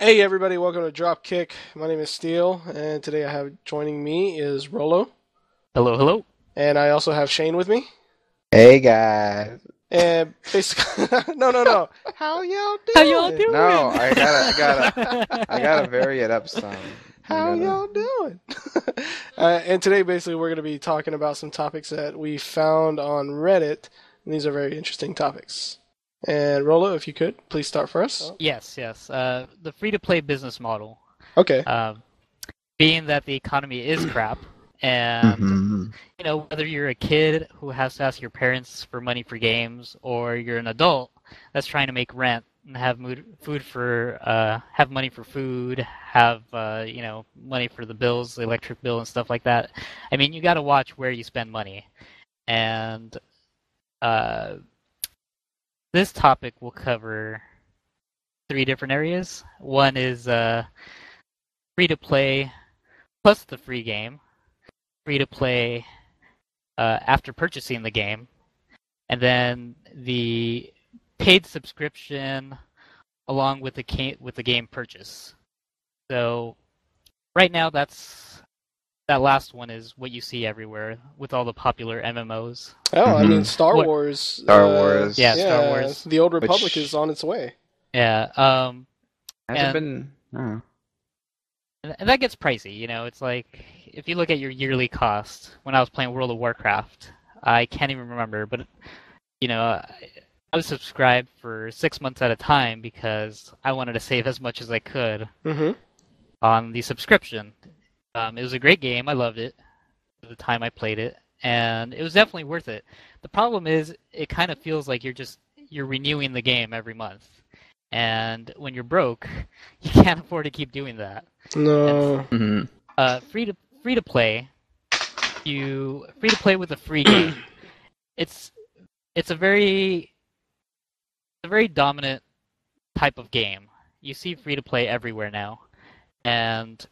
Hey everybody, welcome to Dropkick. My name is Steel, and today I have joining me is Rolo, Hello, hello. and I also have Shane with me. Hey guys. And basically, no. How y'all How y'all doing? doing? No, I gotta vary it up some. I How gotta. y'all doing? And today, basically, we're going to be talking about some topics that we found on Reddit, and these are very interesting topics. And Rolo, if you could, please start for us. Yes. The free-to-play business model. Okay. Being that the economy is crap, and Mm-hmm. whether you're a kid who has to ask your parents for money for games, or you're an adult that's trying to make rent and have have money for food, have money for the bills, the electric bill and stuff like that. I mean, you got to watch where you spend money, and uh, this topic will cover three different areas. One is free to play plus the free game, free to play after purchasing the game, and then the paid subscription along with the game purchase. So right now, that last one is what you see everywhere with all the popular MMOs. Oh, I mean, Mhm. Star What- Wars. Star Wars. Yeah, Star Wars. The Old Republic Which- is on its way. Yeah. Hasn't And- been. Oh. And that gets pricey, It's like if you look at your yearly cost. When I was playing World of Warcraft, I can't even remember, but I was subscribed for 6 months at a time because I wanted to save as much as I could Mm-hmm. on the subscription. It was a great game. I loved it at the time I played it, and it was definitely worth it. The problem is, it kind of feels like you're renewing the game every month, and when you're broke, you can't afford to keep doing that. No. Mm-hmm. Free to play, free to play with a free game. It's a very dominant type of game. You see free to play everywhere now, and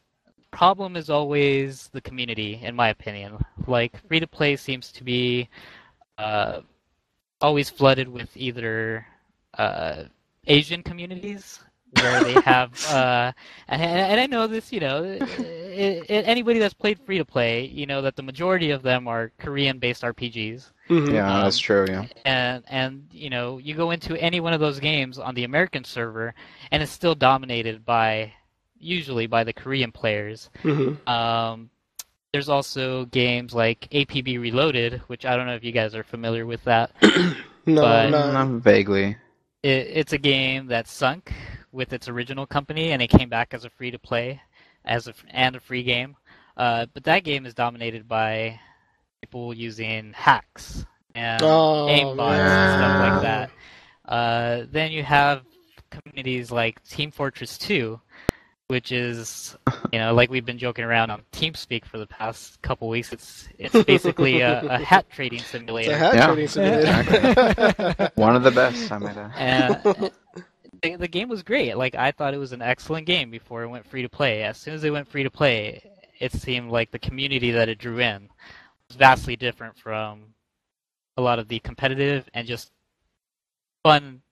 problem is always the community, in my opinion. Like free to play seems to be always flooded with either Asian communities where they have and I know this, anybody that's played free to play, that the majority of them are Korean-based RPGs. Mm-hmm. Yeah, that's true. Yeah. And you go into any one of those games on the American server, and it's still dominated usually by the Korean players. Mm-hmm. There's also games like APB Reloaded, which I don't know if you guys are familiar with that. No, But- not. Not vaguely. It's a game that sunk with its original company, and it came back as a free to play, and a free game. But that game is dominated by people using hacks and Oh, aimbots and stuff man. like that. Then you have communities like Team Fortress 2, which is, like we've been joking around on TeamSpeak for the past couple weeks. It's basically a hat trading It's simulator. a hat Yeah, trading simulator. One of the best, I might add. And the game was great. Like, I thought it was an excellent game before it went free to play. As soon as it went free to play, it seemed like the community that it drew in was vastly different from a lot of the competitive and just fun,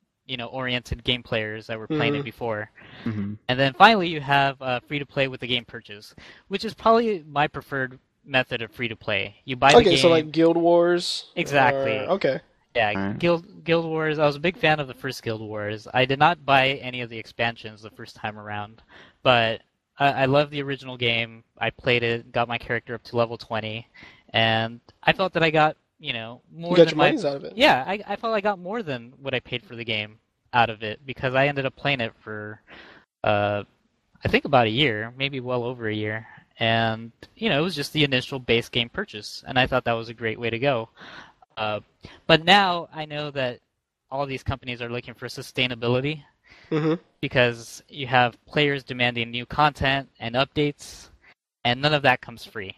oriented game players that were playing it Mhm. before. Mm-hmm. And then finally, you have free to play with the game purchase, which is probably my preferred method of free to play. You buy the Okay, game. so like Guild Wars. Exactly. Okay. Yeah, Right. Guild Wars. I was a big fan of the first Guild Wars. I did not buy any of the expansions the first time around, but I love the original game. I played it, got my character up to level 20, and I felt that I got more You got than your my monies out of it. yeah. I felt I got more than what I paid for the game out of it because I ended up playing it for I think about a year, maybe well over a year, and it was just the initial base game purchase, and I thought that was a great way to go. But now I know that all these companies are looking for sustainability Mm-hmm. because you have players demanding new content and updates, and none of that comes free.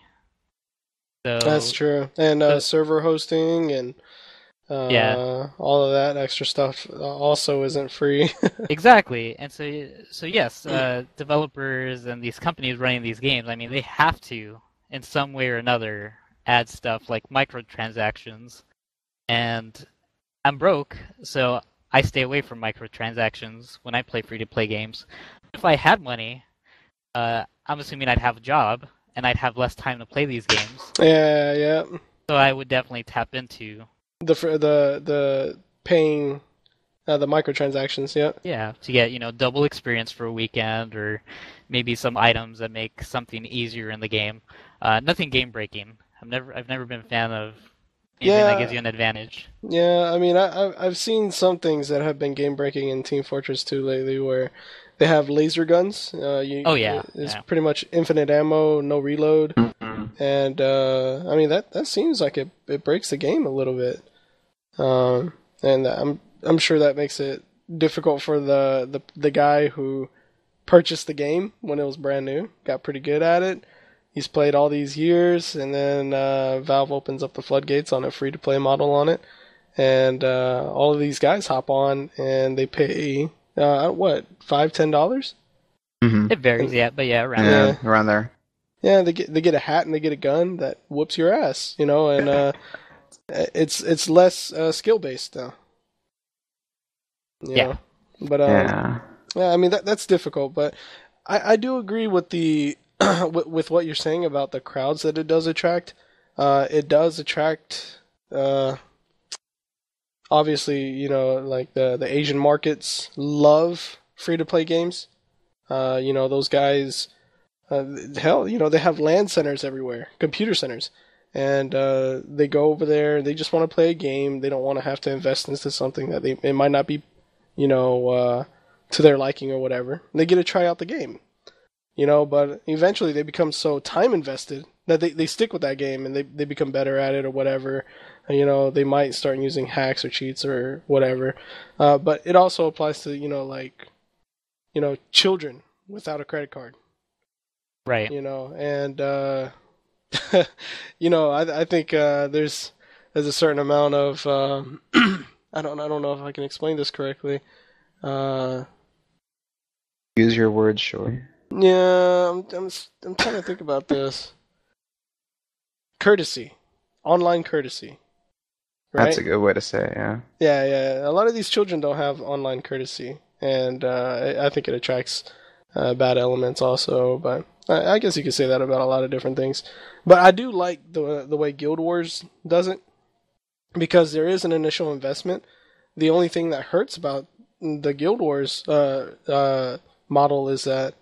So That's true. And server hosting and Yeah. all of that extra stuff also isn't free. exactly, and so yes, developers and these companies running these games, I mean, they have to, in some way or another, add stuff like microtransactions, and I'm broke, so I stay away from microtransactions when I play free-to-play games. If I had money, I'm assuming I'd have a job and I'd have less time to play these games. Yeah. So I would definitely tap into The paying the microtransactions. Yeah. to get double experience for a weekend, or maybe some items that make something easier in the game. Nothing game breaking. I've never been a fan of anything that gives you an advantage. Yeah, I mean, I've seen some things that have been game breaking in Team Fortress 2 lately, where they have laser guns. It's pretty much infinite ammo, no reload, and I mean that seems like it breaks the game a little bit, and I'm sure that makes it difficult for the guy who purchased the game when it was brand new. Got pretty good at it. He's played all these years, and then Valve opens up the floodgates on a free-to-play model on it, and all of these guys hop on and they pay what, $5-10? It varies, but around there. Around there. Yeah, they get a hat and they get a gun that whoops your ass, and it's less skill based though. But yeah, I mean that's difficult, but I do agree with the with what you're saying about the crowds that it does attract. It does attract, obviously, like the Asian markets love free-to-play games. Those guys, hell, they have LAN centers everywhere, computer centers. And they go over there, they just want to play a game. They don't want to have to invest into something that it might not be, to their liking or whatever. They get to try out the game. But eventually they become so time invested that they stick with that game and they become better at it or whatever. They might start using hacks or cheats or whatever. But it also applies to, children without a credit card. Right. And, I think there's a certain amount of, I don't know if I can explain this correctly. Use your words, sure. Yeah, I'm trying to think about this. Courtesy, online courtesy. Right? That's a good way to say it, yeah. Yeah. A lot of these children don't have online courtesy, and I think it attracts bad elements also. But I guess you could say that about a lot of different things. But I do like the way Guild Wars does it, because there is an initial investment. The only thing that hurts about the Guild Wars model is that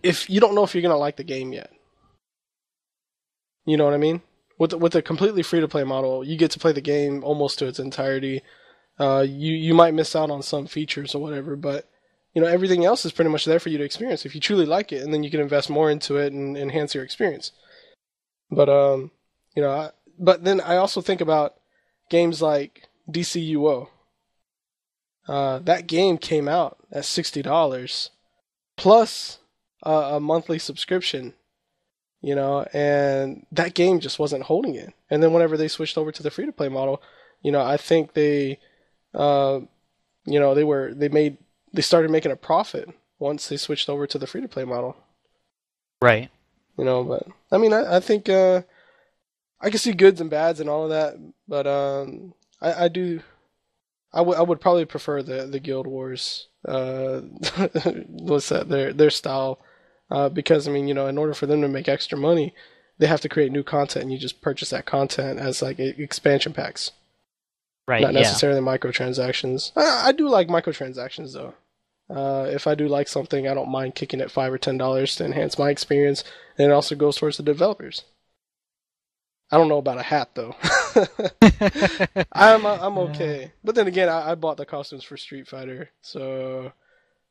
if you don't know if you're gonna like the game yet, you know what I mean. With a completely free to play model, you get to play the game almost to its entirety. You might miss out on some features or whatever, but everything else is pretty much there for you to experience if you truly like it, and then you can invest more into it and enhance your experience. But but then I also think about games like DCUO. That game came out at $60 plus a monthly subscription, and that game just wasn't holding it. And then whenever they switched over to the free-to-play model, I think they started making a profit once they switched over to the free-to-play model. Right. But I mean, I think I can see goods and bads and all of that, but I would probably prefer the Guild Wars. What's that? Their style, because I mean, in order for them to make extra money, they have to create new content, and you just purchase that content as like expansion packs. Right. Not necessarily microtransactions. I do like microtransactions though. If I do like something, I don't mind kicking it $5 or $10 to enhance my experience, and it also goes towards the developers. I don't know about a hat though. I'm okay, but then again, I bought the costumes for Street Fighter, so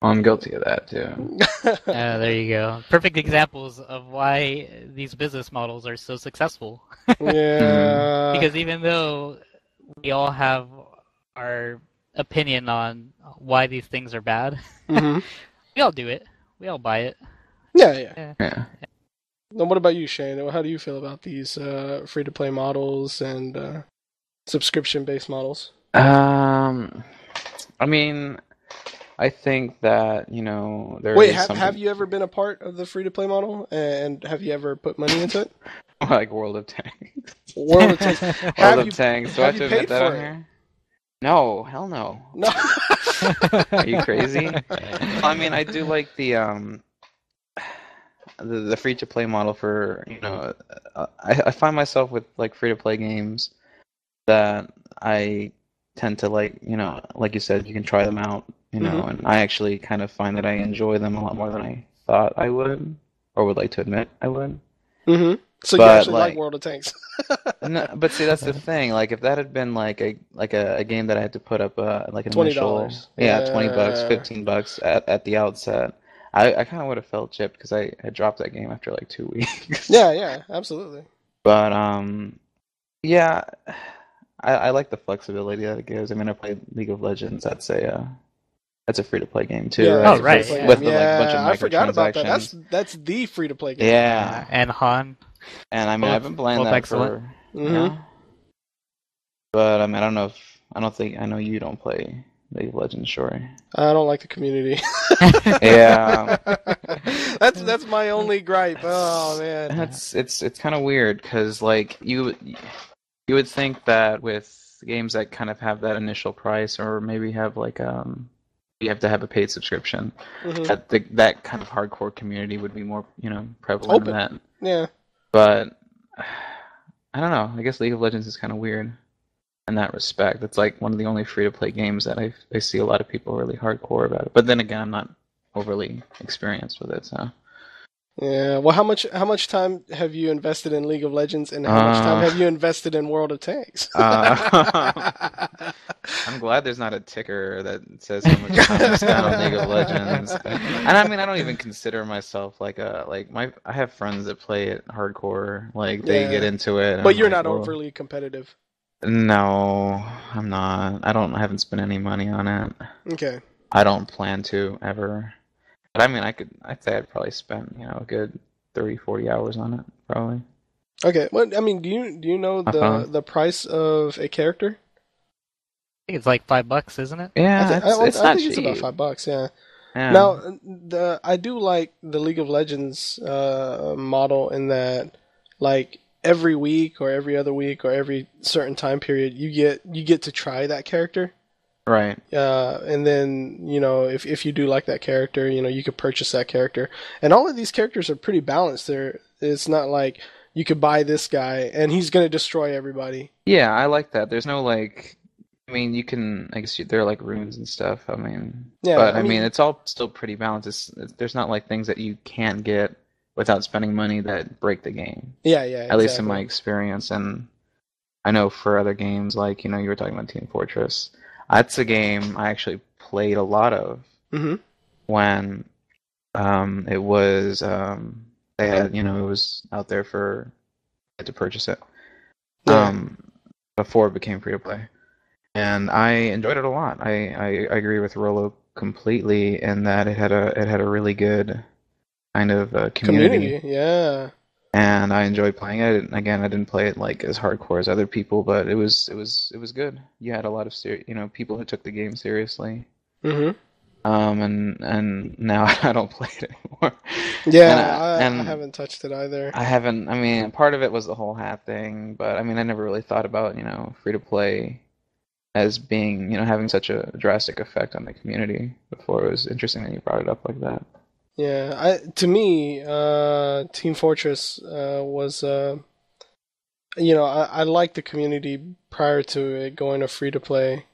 I'm guilty of that too. There you go. Perfect examples of why these business models are so successful. Yeah. Because even though we all have our opinion on why these things are bad, we all do it. We all buy it. Yeah. Yeah. Now, what about you, Shane? How do you feel about these free-to-play models and subscription-based models? I mean, I think that there. Wait, have you ever been a part of the free-to-play model, and have you ever put money into it? Like World of Tanks. World of Tanks. World of Tanks. Do I have to admit that on here? No, hell no. No. Are you crazy? I mean, I do like the free to play model for, I find myself with like free to play games that I tend to like, like you said, you can try them out, and I actually kind of find that I enjoy them a lot more than I thought I would, or would like to admit I would. Mm-hmm. So you But actually like World of Tanks? no, but see, that's the thing. Like, if that had been like a game that I had to put up like an initial, $20. yeah, $20, Yeah. $15 at the outset, I kind of would have felt chipped because I had dropped that game after like 2 weeks. Yeah, absolutely. But yeah, I like the flexibility that it gives. I mean, I played League of Legends. That's a free to play game too, Yeah, right? Oh, right, free-to-play yeah. With game. like a bunch of I forgot about that. microtransactions. That's the free to play game. Yeah, And Han. and I mean, I've been playing Both that excellent. for Mm-hmm. yeah. But I mean, I know you don't play League of Legends, sure. I don't like the community. Yeah, That's my only gripe. Oh man. it's kind of weird because like you would think that with games that kind of have that initial price, or maybe have like you have to have a paid subscription, Mhm. that kind of hardcore community would be more prevalent in that. Yeah. But I don't know. I guess League of Legends is kind of weird in that respect. It's like one of the only free to play games that I see a lot of people really hardcore about it. But then again, I'm not overly experienced with it, so. Yeah. Well, how much time have you invested in League of Legends, and how much time have you invested in World of Tanks? I'm glad there's not a ticker that says how much time I spent on League of Legends. And I mean, I don't even consider myself like I have friends that play it hardcore, like they Yeah. get into it. And But I'm you're like, not "Whoa." overly competitive. No, I'm not. I haven't spent any money on it. Okay. I don't plan to ever. But I mean, I'd say I'd probably spend, a good 30, 40 hours on it, probably. Okay. Well, I mean, do you know Uh-huh. the price of a character? I think it's like $5, isn't it? Yeah, it's I not think it's about cheap. $5. Yeah. Yeah. Now, I do like the League of Legends model in that, like every week or every other week or every certain time period, you get to try that character. Right. And then if you do like that character, you could purchase that character, and all of these characters are pretty balanced. It's not like you could buy this guy and he's gonna destroy everybody. Yeah, I like that. There's no like, I mean, I guess there are like runes and stuff. I mean, Yeah, but I I mean, mean- it's all still pretty balanced. There's not like things that you can't get without spending money that break the game. Yeah, At least in exactly. my experience, and I know for other games, like you were talking about Team Fortress. That's a game I actually played a lot of Mm-hmm. when it was they had it was out there for you had to purchase it Yeah. before it became free to play, and I enjoyed it a lot. I agree with Rolo completely in that it had a really good kind of community. Yeah. And I enjoyed playing it. And again, I didn't play it like as hardcore as other people, but it was good. You had a lot of people who took the game seriously. Mm-hmm. And now I don't play it anymore. Yeah, And I haven't touched it either. I haven't. I mean, part of it was the whole hat thing, but I mean, I never really thought about free to play as being having such a drastic effect on the community before. It was interesting that you brought it up like that. Yeah, to me, Team Fortress was, I liked the community prior to it going to free to play.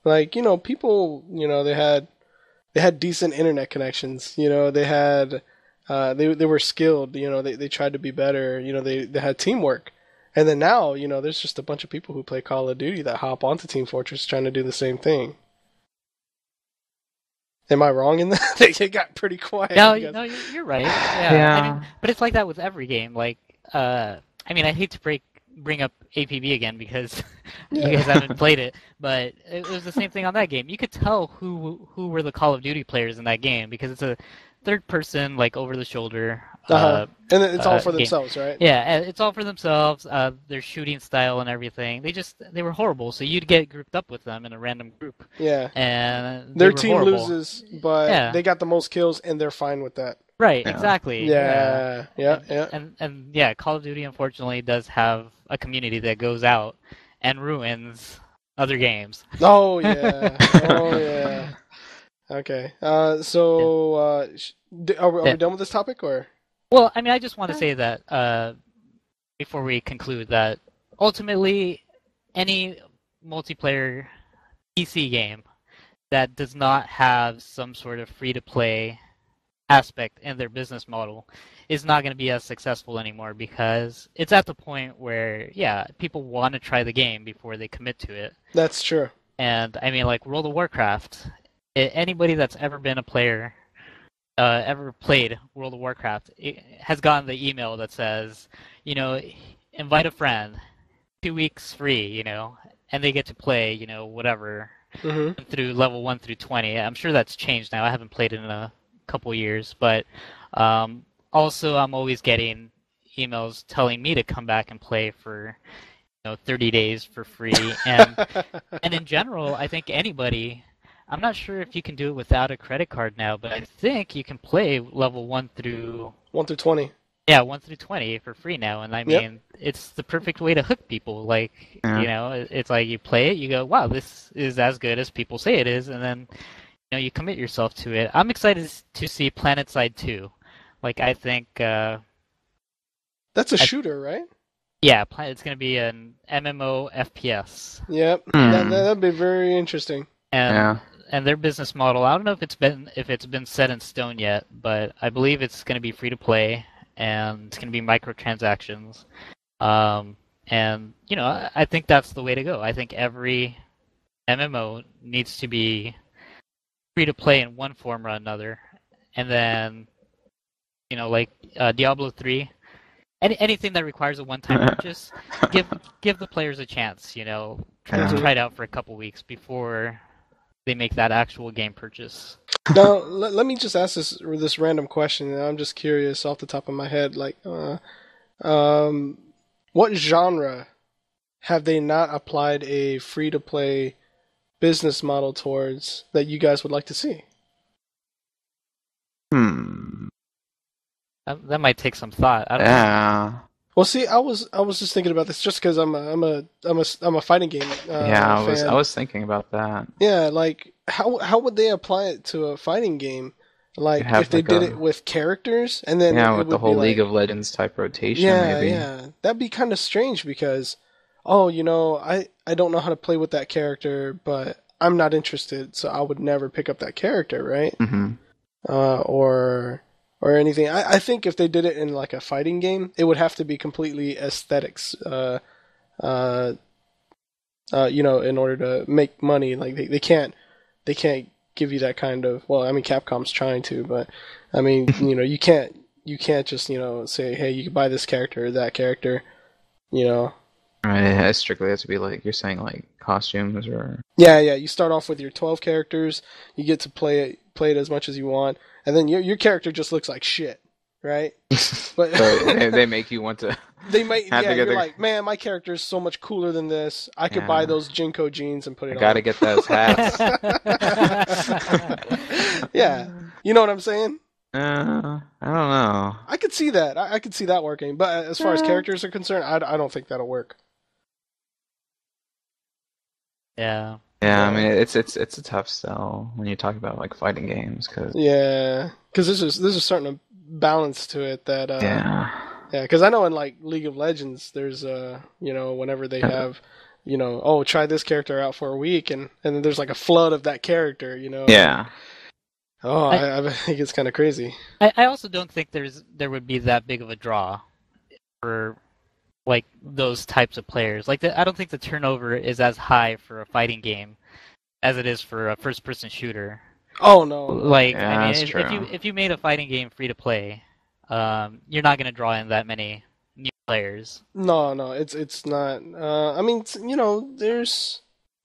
Like, people, they had decent internet connections. They had, they were skilled. They tried to be better. They had teamwork. And then now, there's just a bunch of people who play Call of Duty that hop onto Team Fortress trying to do the same thing. Am I wrong in that? It got pretty quiet. No, because- no, you're right. Yeah. Yeah. I mean, but it's like that with every game. Like, I mean, I hate to bring up APB again because you guys haven't played it, but it was the same thing on that game. You could tell who were the Call of Duty players in that game because it's a third person, like over the shoulder. And it's all for game. themselves, right? Yeah, it's all for themselves. Their shooting style and everything. They were horrible. So you'd get grouped up with them in a random group, Yeah. and they Their were team horrible. loses, but Yeah. they got the most kills and they're fine with that. Right, Yeah. exactly. Yeah. And yeah, Call of Duty unfortunately does have a community that goes out and ruins other games. Oh yeah. Oh yeah. Okay. Are we done with this topic or? Well, I mean, I just want to say that before we conclude that ultimately any multiplayer PC game that does not have some sort of free-to-play aspect in their business model is not going to be as successful anymore because it's at the point where, yeah, people want to try the game before they commit to it. That's true. And I mean, like World of Warcraft, anybody that's ever been a player, ever played World of Warcraft, has gotten the email that says, you know, invite a friend, 2 weeks free, you know, and they get to play, you know, whatever, through level 1 through 20. I'm sure that's changed now. I haven't played it in a couple years, but also I'm always getting emails telling me to come back and play for 30 days for free. And in general, I think anybody, I'm not sure if you can do it without a credit card now, but I think you can play level 1 through 20. Yeah, 1 through 20 for free now. And I mean, it's the perfect way to hook people. Like, it's like you play it, you go, wow, this is as good as people say it is, and then you commit yourself to it. I'm excited to see PlanetSide 2. Like, I think that's a shooter, right? Yeah, it's going to be an MMO FPS. Yep, that'd be very interesting. And their business model, I don't know if it's been set in stone yet, but I believe it's going to be free to play and it's going to be microtransactions. And I think that's the way to go. I think every MMO needs to be free to play in one form or another, and then like Diablo 3. Anything that requires a one-time purchase, give the players a chance. Try it out for a couple weeks before they make that actual game purchase. Now, let me just ask this random question. And I'm just curious off the top of my head, like, what genre have they not applied a free-to-play business model towards that you guys would like to see? That might take some thought. I don't know. Well, see, I was just thinking about this just because I'm a fighting game. I was thinking about that. Yeah, like how would they apply it to a fighting game? Like if they did it with characters and then with the whole League of Legends type rotation. Yeah, that'd be kind of strange because I don't know how to play with that character, but I'm not interested, so I would never pick up that character, right? Or anything. I think if they did it in like a fighting game, it would have to be completely aesthetics, in order to make money. Like they can't give you that kind of. Well, I mean, Capcom's trying to, but I mean, you can't just say, hey, you can buy this character or that character, Right, it strictly has to be like you're saying, like costumes or. Yeah. You start off with your 12 characters. You get to play it as much as you want. And then your character just looks like shit, right? But they make you want to. They might. You're like, man, my character is so much cooler than this. I could buy those Jinko jeans and put it on. Gotta get those hats. Yeah, you know what I'm saying? I don't know. I could see that. I could see that working. But as far as characters are concerned, I don't think that'll work. Yeah. Yeah, I mean it's a tough sell when you talk about like fighting games because there's a certain balance to it that because I know in like League of Legends there's whenever they have try this character out for a week and then there's like a flood of that character I think it's kind of crazy. I also don't think there would be that big of a draw for like those types of players. Like I don't think the turnover is as high for a fighting game as it is for a first-person shooter. Oh no! Like I mean, if you made a fighting game free to play, you're not going to draw in that many new players. No, it's not. I mean,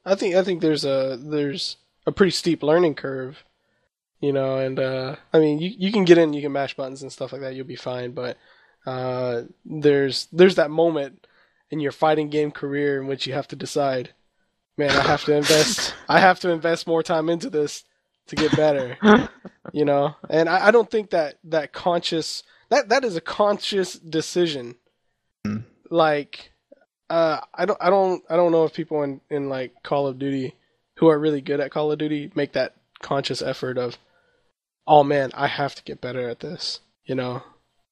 I think there's a pretty steep learning curve, and I mean, you can get in, you can mash buttons and stuff like that, you'll be fine, but. There's that moment in your fighting game career in which you have to decide, man, I have to invest more time into this to get better, and I don't think that is a conscious decision. Like, I don't know if people in like Call of Duty who are really good at Call of Duty make that conscious effort of, oh man, I have to get better at this, you know.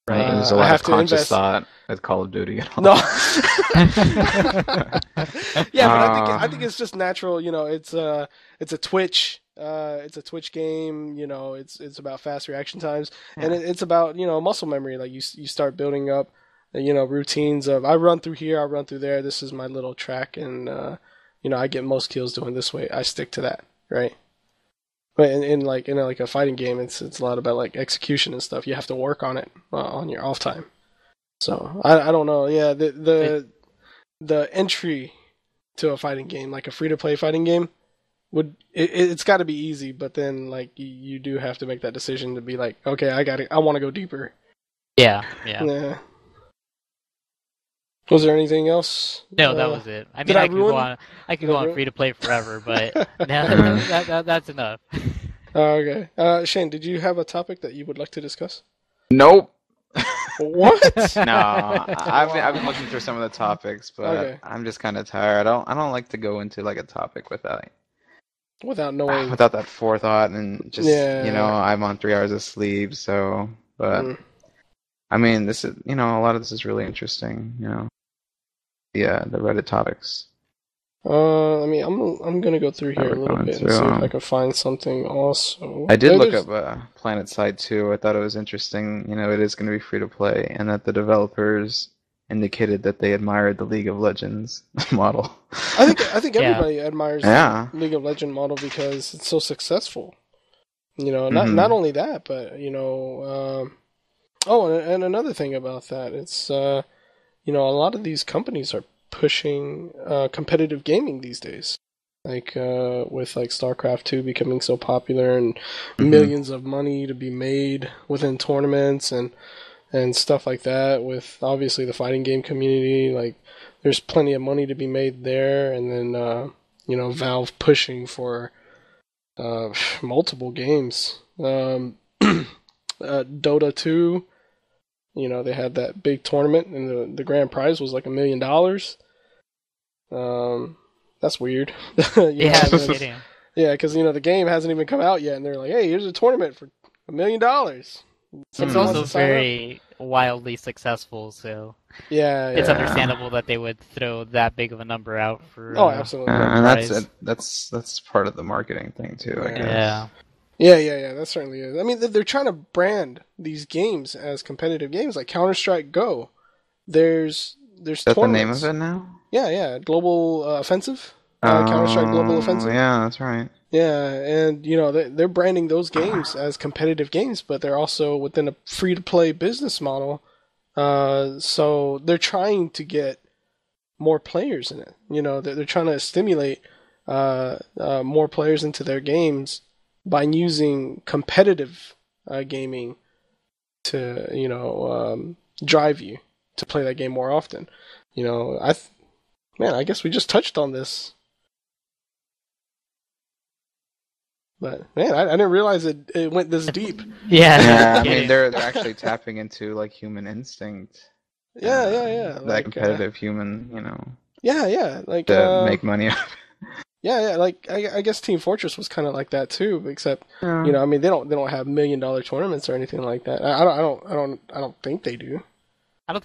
Right. There's a I lot have of to conscious invest. thought with Call of Duty. And all. No. Yeah, but I think it's just natural, you know. It's a Twitch game, you know. It's about fast reaction times, and it's about, you know, muscle memory. Like you start building up, you know, routines of, I run through here, I run through there. This is my little track, and you know, I get most kills doing this way. I stick to that, right? But in like a fighting game, it's a lot about like execution and stuff. You have to work on it on your off time. So I don't know. Yeah, the entry to a fighting game, like a free to play fighting game, it's got to be easy. But then like you do have to make that decision to be like, okay, I want to go deeper. Yeah. Was there anything else? No, that was it. I mean, I could go on free to play forever, but that's enough. Okay. Shane, did you have a topic that you would like to discuss? Nope. What? No, I've been looking through some of the topics, but Okay. I'm just kind of tired. I don't like to go into like a topic without Knowing. without that forethought and just Yeah. you know, I'm on 3 hours of sleep, so but I mean, this is, you know, a lot of this is really interesting, you know. The Reddit topics. I mean, I'm gonna go through here a little bit and see if I can find something also. I did look up Planet Side 2. I thought it was interesting. You know, it is going to be free to play, and that the developers indicated that they admired the League of Legends model. I think everybody admires Yeah. the League of Legends model because it's so successful. You know, Mhm. not only that, but you know, and another thing about that, it's you know, a lot of these companies are pushing competitive gaming these days. Like with like StarCraft 2 becoming so popular and millions of money to be made within tournaments and stuff like that, with obviously the fighting game community, like there's plenty of money to be made there, and then you know, Valve pushing for multiple games. Dota 2, you know, they had that big tournament and the grand prize was like $1 million. That's weird. Yeah, no kidding. Yeah, because you know the game hasn't even come out yet, and they're like, "Hey, here's a tournament for $1 million." It's also very wildly successful, so it's understandable that they would throw that big of a number out for. Absolutely. And that's part of the marketing thing too, I guess. Yeah. That certainly is. I mean, they're trying to brand these games as competitive games, like Counter-Strike Go. There's Is that the name tournaments. of it now? Yeah. Global Offensive. Counter-Strike Global Offensive. Yeah, that's right. Yeah, and you know they're branding those games as competitive games, but they're also within a free-to-play business model. So they're trying to get more players in it. You know, they're trying to stimulate more players into their games by using competitive gaming to, you know, drive you to play that game more often. You know, I guess we just touched on this. But man, I didn't realize it went this deep. Yeah, I mean they're actually tapping into like human instinct. Yeah. That like, competitive human, you know. Yeah, like to make money out of it. Yeah, like I guess Team Fortress was kind of like that too, except you know, I mean they don't have $1 million tournaments or anything like that. I don't think they do. I don't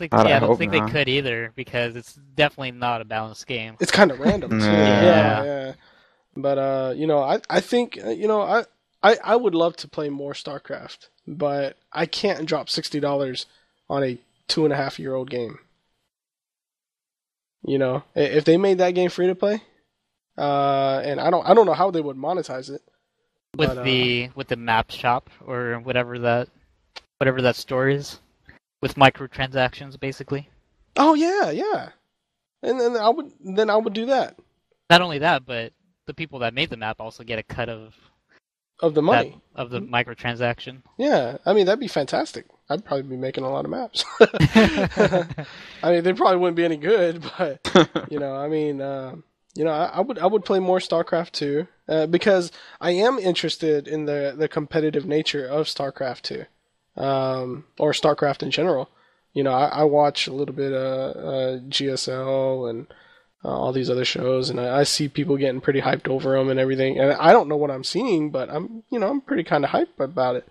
think they could either, because it's definitely not a balanced game. It's kind of random too. Yeah. But you know, I think you know, I would love to play more StarCraft, but I can't drop $60 on a 2.5-year-old game. You know, if they made that game free to play, and I don't know how they would monetize it. With the map shop or whatever that store is, with microtransactions basically. Oh yeah. And then I would do that. Not only that, but the people that made the map also get a cut of the money of the microtransaction. Yeah, I mean that'd be fantastic. I'd probably be making a lot of maps. I mean, they probably wouldn't be any good, but you know, I mean, you know, I would play more StarCraft 2 because I am interested in the competitive nature of StarCraft 2, or StarCraft in general. I watch a little bit of GSL and all these other shows, and I see people getting pretty hyped over them and everything. And I don't know what I'm seeing, but I'm pretty kind of hyped about it.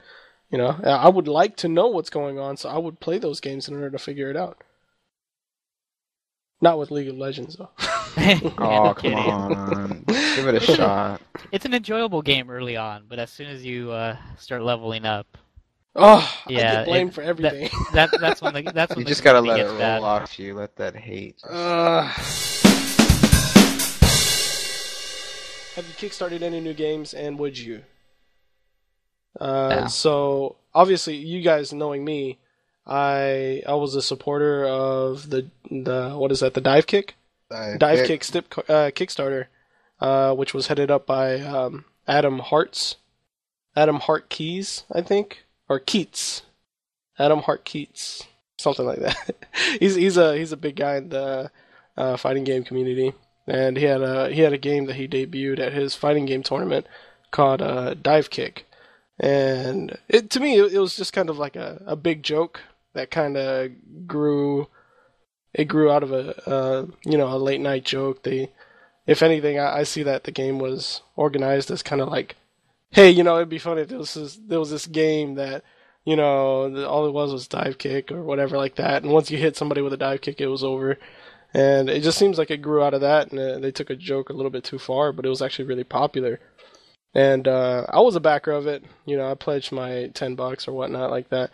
I would like to know what's going on, so I would play those games in order to figure it out. Not with League of Legends, though. Oh, come on. Give it a shot. It's an enjoyable game early on, but as soon as you start leveling up, I yeah, get blamed for everything. That's when You the just gotta community let it gets roll bad. off you. Let that hate. Have you kickstarted any new games, and would you? No. So obviously, you guys knowing me, I was a supporter of the what is that? The Dive Kick Kickstarter, which was headed up by Adam Hart Keys, I think, or Keats, Adam Hart Keats, something like that. he's a big guy in the fighting game community, and he had a game that he debuted at his fighting game tournament called Dive Kick, and to me it was just kind of like a big joke that kind of grew. It grew out of a late night joke. If anything, I see that the game was organized as kind of like, hey, it'd be funny if there was this game that, all it was dive kick or whatever like that. And once you hit somebody with a dive kick, it was over. And it just seems like it grew out of that, and they took a joke a little bit too far, but it was actually really popular. And I was a backer of it. I pledged my $10 or whatnot like that.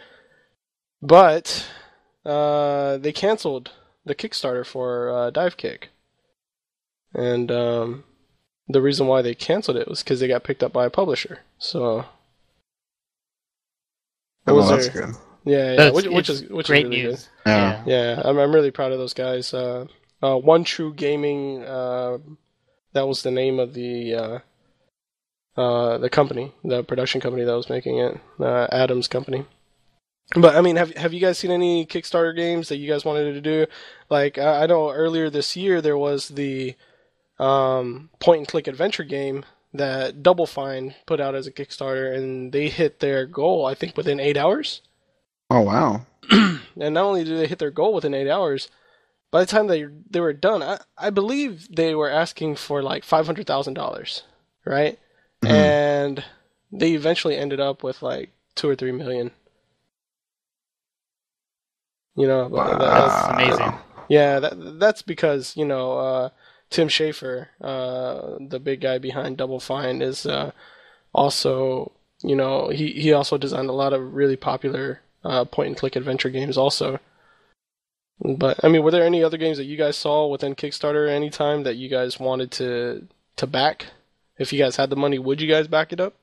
But they canceled the Kickstarter for Dive Kick. And the reason why they canceled it was because they got picked up by a publisher. So That's good. Yeah, which is great really news. good. Yeah. Yeah, I'm really proud of those guys. One True Gaming, that was the name of the company, the production company that was making it, Adam's company. But I mean, have you guys seen any Kickstarter games that you guys wanted to do? Like I know earlier this year there was the point and click adventure game that Double Fine put out as a Kickstarter, and they hit their goal I think within 8 hours. Oh, wow. And not only did they hit their goal within 8 hours, by the time they were done, I believe they were asking for like $500,000, right? Mm-hmm. And they eventually ended up with like 2 or 3 million. That's amazing. Yeah, that's because Tim Schafer, the big guy behind Double Fine, is also he also designed a lot of really popular point and click adventure games also. But I mean, were there any other games that you guys saw within Kickstarter anytime that you guys wanted to back? If you guys had the money, would you guys back it up?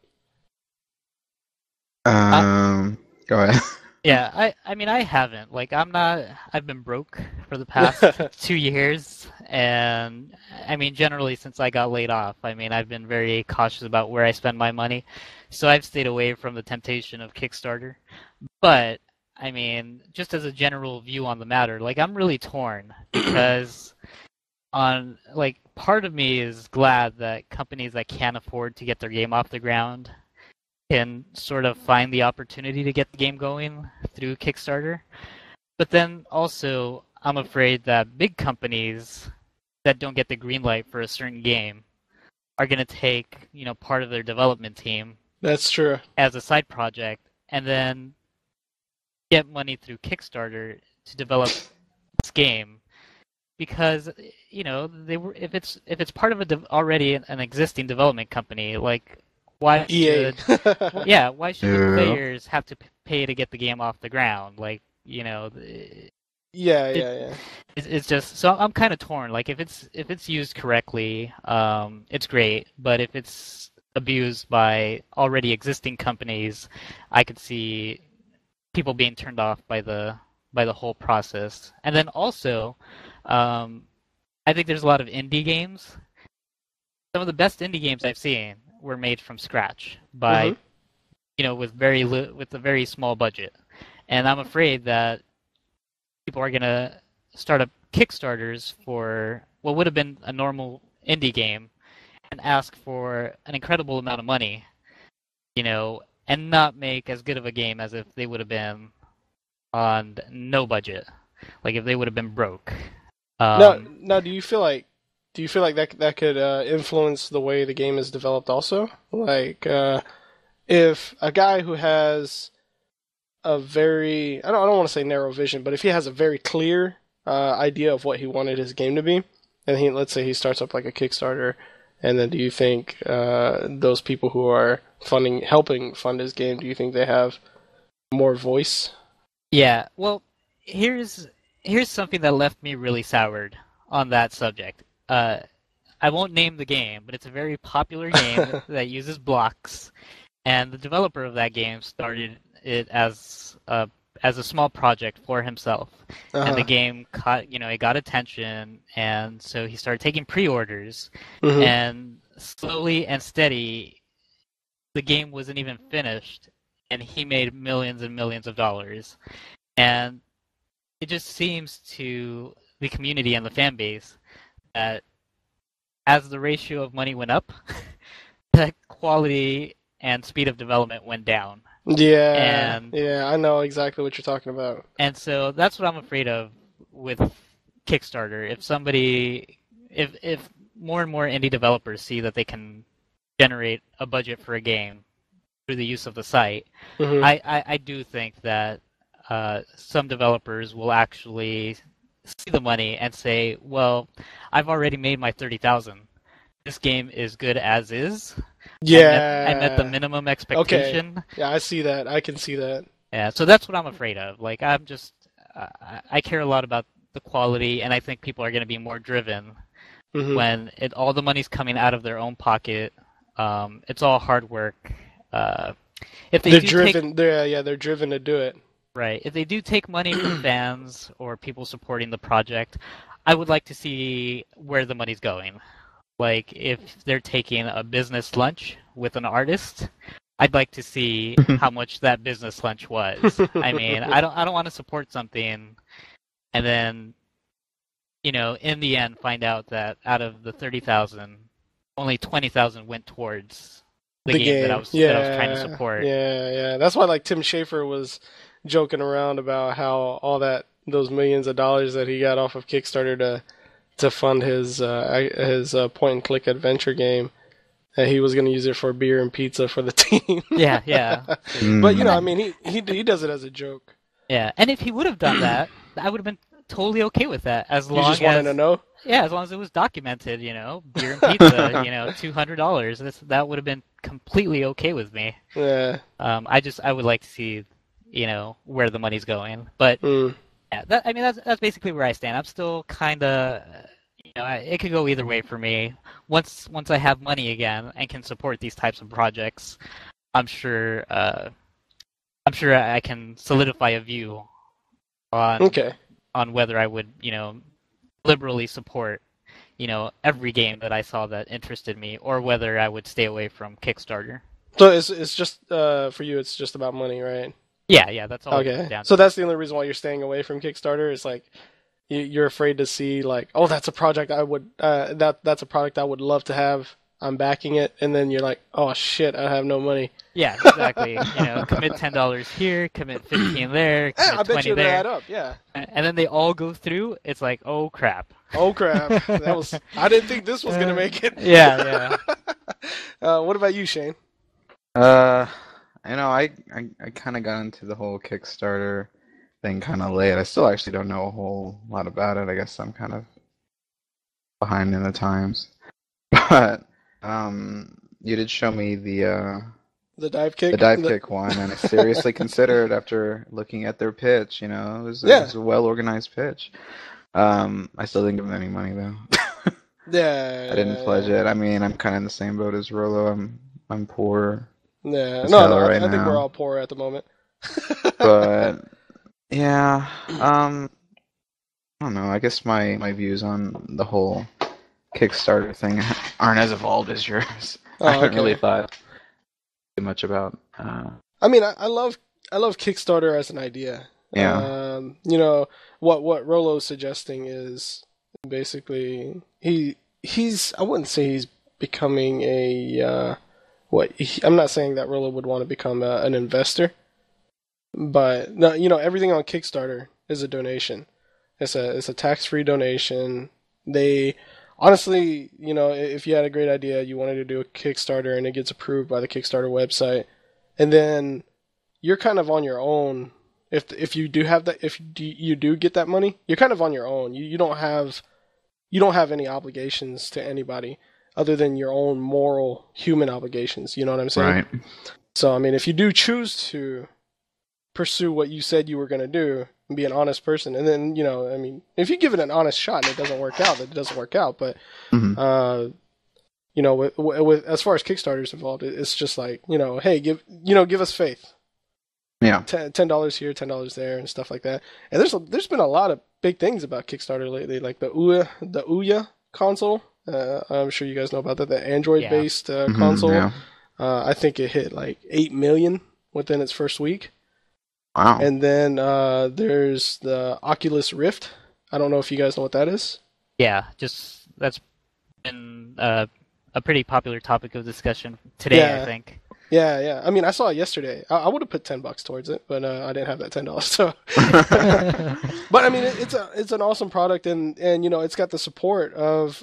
Go ahead. Yeah, I mean, I haven't. Like, I've been broke for the past 2 years, and I mean, generally since I got laid off, I mean, I've been very cautious about where I spend my money, so I've stayed away from the temptation of Kickstarter. But, I mean, just as a general view on the matter, like, I'm really torn, because part of me is glad that companies that can't afford to get their game off the ground can sort of find the opportunity to get the game going through Kickstarter. But then also, I'm afraid that big companies that don't get the green light for a certain game are going to take, part of their development team. That's true. As a side project, and then get money through Kickstarter to develop this game. Because, if it's part of already an existing development company, like, why EA. why should the players have to pay to get the game off the ground? Like, Yeah. It's just, so I'm kind of torn. Like, if it's used correctly, it's great. But if it's abused by already existing companies, I could see people being turned off by the whole process. And then also, I think there's a lot of indie games. Some of the best indie games I've seen were made from scratch by, with a very small budget, and I'm afraid that people are gonna start up Kickstarters for what would have been a normal indie game, and ask for an incredible amount of money, and not make as good of a game as if they would have been on no budget, like if they would have been broke. Now, do you feel like that could influence the way the game is developed also? Like, if a guy who has a very, I don't want to say narrow vision, but if he has a very clear idea of what he wanted his game to be, and let's say he starts up like a Kickstarter, and then do you think those people who are helping fund his game, do you think they have more voice? Yeah, well, here's something that left me really soured on that subject. I won't name the game, but it's a very popular game that uses blocks, and the developer of that game started it as a small project for himself. And the game it got attention, and so he started taking pre-orders, and slowly and steady, the game wasn't even finished, and he made millions and millions of dollars. And it just seems to the community and the fan base that as the ratio of money went up, the quality and speed of development went down. Yeah, I know exactly what you're talking about. And so that's what I'm afraid of with Kickstarter. If more and more indie developers see that they can generate a budget for a game through the use of the site, I do think that some developers will actually see the money and say, well, I've already made my 30,000. This game is good as is. Yeah. I met the minimum expectation. Okay. Yeah, I see that. I can see that. Yeah, so that's what I'm afraid of. Like, I care a lot about the quality, and I think people are going to be more driven when all the money's coming out of their own pocket. It's all hard work. If they're driven to do it. Right. If they do take money from fans or people supporting the project, I would like to see where the money's going. Like, if they're taking a business lunch with an artist, I'd like to see how much that business lunch was. I mean, I don't want to support something and then, in the end find out that out of the 30,000, only 20,000 went towards the game that I was trying to support. Yeah. That's why like Tim Schafer was joking around about how those millions of dollars that he got off of Kickstarter to fund his point and click adventure game, and he was going to use it for beer and pizza for the team. Yeah. But I mean, he does it as a joke. Yeah, and if he would have done that, I would have been totally okay with that. As long you just wanted to know. Yeah, as long as it was documented, beer and pizza, $200. That would have been completely okay with me. Yeah. I would like to see, where the money's going, but. Yeah, that's basically where I stand. I'm still kind of, it could go either way for me. Once I have money again and can support these types of projects, I'm sure I can solidify a view on whether I would, liberally support, every game that I saw that interested me, or whether I would stay away from Kickstarter. So it's just for you. It's just about money, right? Yeah, that's all. Okay, so that's the only reason why you're staying away from Kickstarter. Is like you're afraid to see like, oh, that's a project I would that's a product I would love to have. I'm backing it, and then you're like, oh shit, I have no money. Yeah, exactly. Commit $10 here, commit 15 there, commit I bet 20 you there. add up, yeah. And then they all go through. It's like, oh crap. Oh crap! I didn't think this was gonna make it. Yeah. What about you, Shane? I kind of got into the whole Kickstarter thing kind of late. I still actually don't know a whole lot about it. I guess I'm kind of behind in the times. But you did show me the dive kick? The dive kick one, and I seriously considered after looking at their pitch. It was a well-organized pitch. I still didn't give them any money, though. Yeah. I didn't pledge it. I mean, I'm kind of in the same boat as Rolo. I'm poor. Yeah, I think we're all poor at the moment. But yeah, I don't know. I guess my views on the whole Kickstarter thing aren't as evolved as yours. I haven't really thought too much about. I mean, I love Kickstarter as an idea. Yeah. What Rolo's suggesting is basically he's I wouldn't say he's becoming a I'm not saying that Rolo would want to become an investor, But no, everything on Kickstarter is a donation. It's a tax-free donation. They honestly, if you had a great idea, you wanted to do a Kickstarter and it gets approved by the Kickstarter website, and then you're kind of on your own. If you do have that, if you do get that money, you're kind of on your own. You don't have any obligations to anybody other than your own moral human obligations. You know what I'm saying? Right. So I mean, if you do choose to pursue what you said you were going to do and be an honest person, and then I mean, if you give it an honest shot and it doesn't work out, then it doesn't work out. But with as far as Kickstarter's involved, it's just like, hey, give us faith. Yeah. $10 here, $10 there, and stuff like that. And there's been a lot of big things about Kickstarter lately, like the Ouya console. I'm sure you guys know about that. The Android-based console. Yeah. I think it hit like 8 million within its first week. Wow. And then there's the Oculus Rift. I don't know if you guys know what that is. Yeah, that's been a pretty popular topic of discussion today, I think. Yeah. I mean, I saw it yesterday. I would have put $10 towards it, but I didn't have that $10. So, but I mean, it's an awesome product, and it's got the support of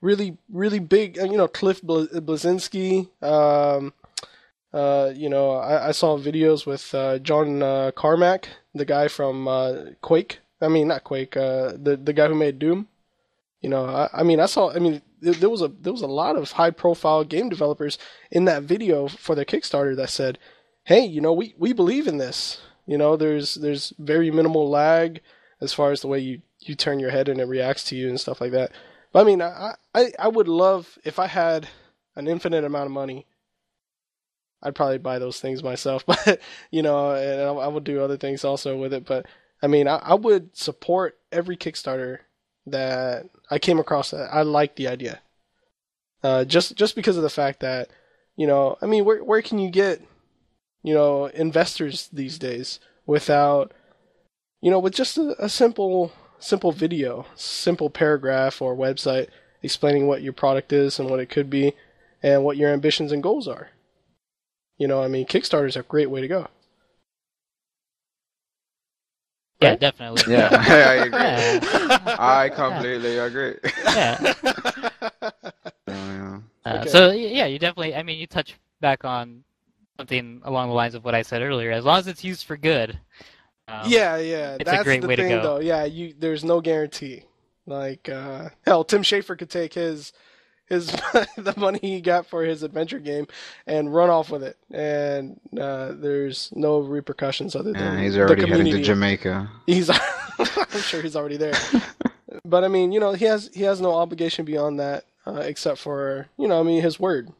really big, Cliff Bleszinski. I saw videos with John Carmack, the guy from Quake. I mean, not Quake. The guy who made Doom. There was a lot of high profile game developers in that video for their Kickstarter that said, hey, we believe in this. There's very minimal lag as far as the way you turn your head and it reacts to you and stuff like that. But I mean, I would love, if I had an infinite amount of money, I'd probably buy those things myself, but and I would do other things also with it. But I mean, I would support every Kickstarter that I came across that I like the idea. Just because of the fact that, I mean, where can you get, investors these days without, with just a simple video, simple paragraph or website explaining what your product is and what it could be and what your ambitions and goals are. I mean, Kickstarter is a great way to go. Yeah, right? definitely. Yeah, I agree. Yeah. I completely agree. Yeah. Okay. So yeah, you definitely. I mean, you touch back on something along the lines of what I said earlier. As long as it's used for good. Yeah. It's That's a great the way thing, to go. though. Yeah, there's no guarantee. Like, hell, Tim Schafer could take his the money he got for his adventure game and run off with it, and there's no repercussions other than he's already the heading community. to Jamaica. I'm sure he's already there. But I mean, he has no obligation beyond that, except for his word.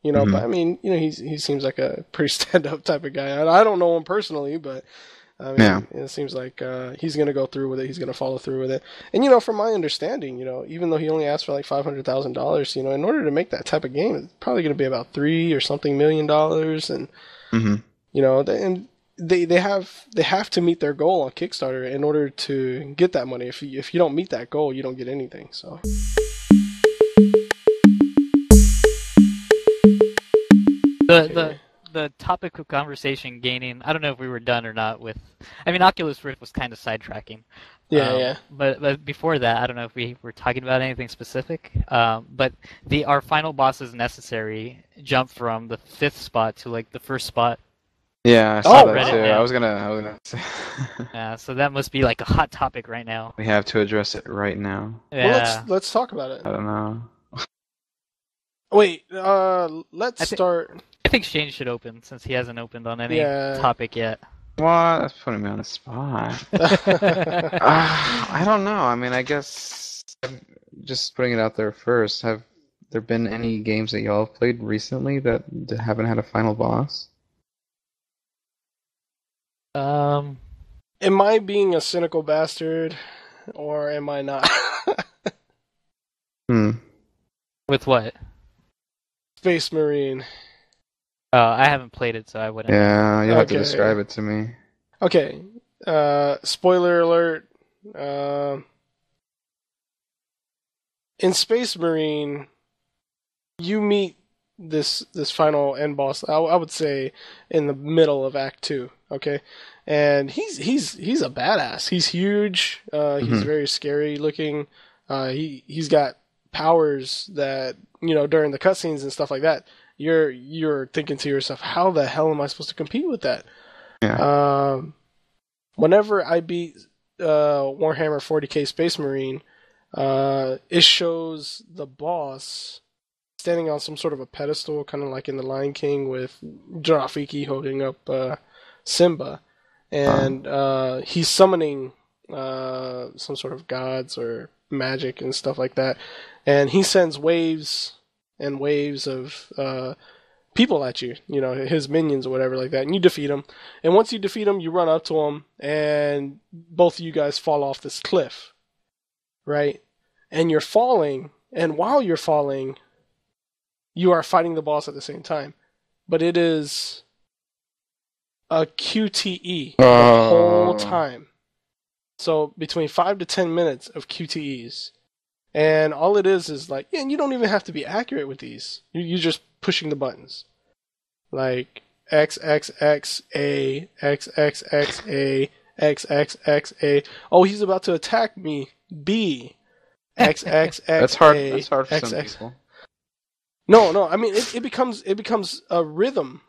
Mhm. But I mean, he seems like a pretty stand-up type of guy. I don't know him personally, but I mean, it seems like he's going to go through with it. He's going to follow through with it. And from my understanding, even though he only asked for like $500,000, in order to make that type of game, it's probably going to be about $3 or something million. And and they have to meet their goal on Kickstarter in order to get that money. If you don't meet that goal, you don't get anything. So. The topic of conversation gaining, I don't know if we were done or not with, I mean, Oculus Rift was kind of sidetracking. Yeah. But before that, I don't know if we were talking about anything specific. But our final boss's necessary jump from the 5th spot to like the 1st spot. Yeah, I saw that Reddit too. now. I was gonna say. So that must be like a hot topic right now. We have to address it right now. Yeah. Well, let's talk about it. I don't know. Wait, let's start. I think Shane should open since he hasn't opened on any Yeah. topic yet. What? That's putting me on the spot. I don't know. I mean, I guess just putting it out there first. Have there been any games that y'all have played recently that haven't had a final boss? Am I being a cynical bastard, or am I not? With what? Space Marine. I haven't played it, so I wouldn't. Yeah, you'll have to Okay. describe it to me. Okay. Spoiler alert. In Space Marine, you meet this final end boss. I would say in the middle of Act 2. Okay, and he's a badass. He's huge. He's very scary looking. He's got powers that, during the cutscenes and stuff like that, you're thinking to yourself, how the hell am I supposed to compete with that? Yeah. Whenever I beat Warhammer 40K Space Marine, it shows the boss standing on some sort of a pedestal, kind of like in The Lion King with Rafiki holding up Simba, and he's summoning some sort of gods or magic and stuff like that, and he sends waves and waves of people at you, his minions or whatever like that, and you defeat him. And once you defeat him, you run up to him, and both of you guys fall off this cliff, right? And you're falling, and while you're falling, you are fighting the boss at the same time. But it is a QTE the whole time. So between 5 to 10 minutes of QTEs. And all it is like, and you don't even have to be accurate with these. You're just pushing the buttons. Like XXXA, XXXA, XXXA. Oh, he's about to attack me. B. XXXA. That's hard for some people. No. I mean, it becomes a rhythm.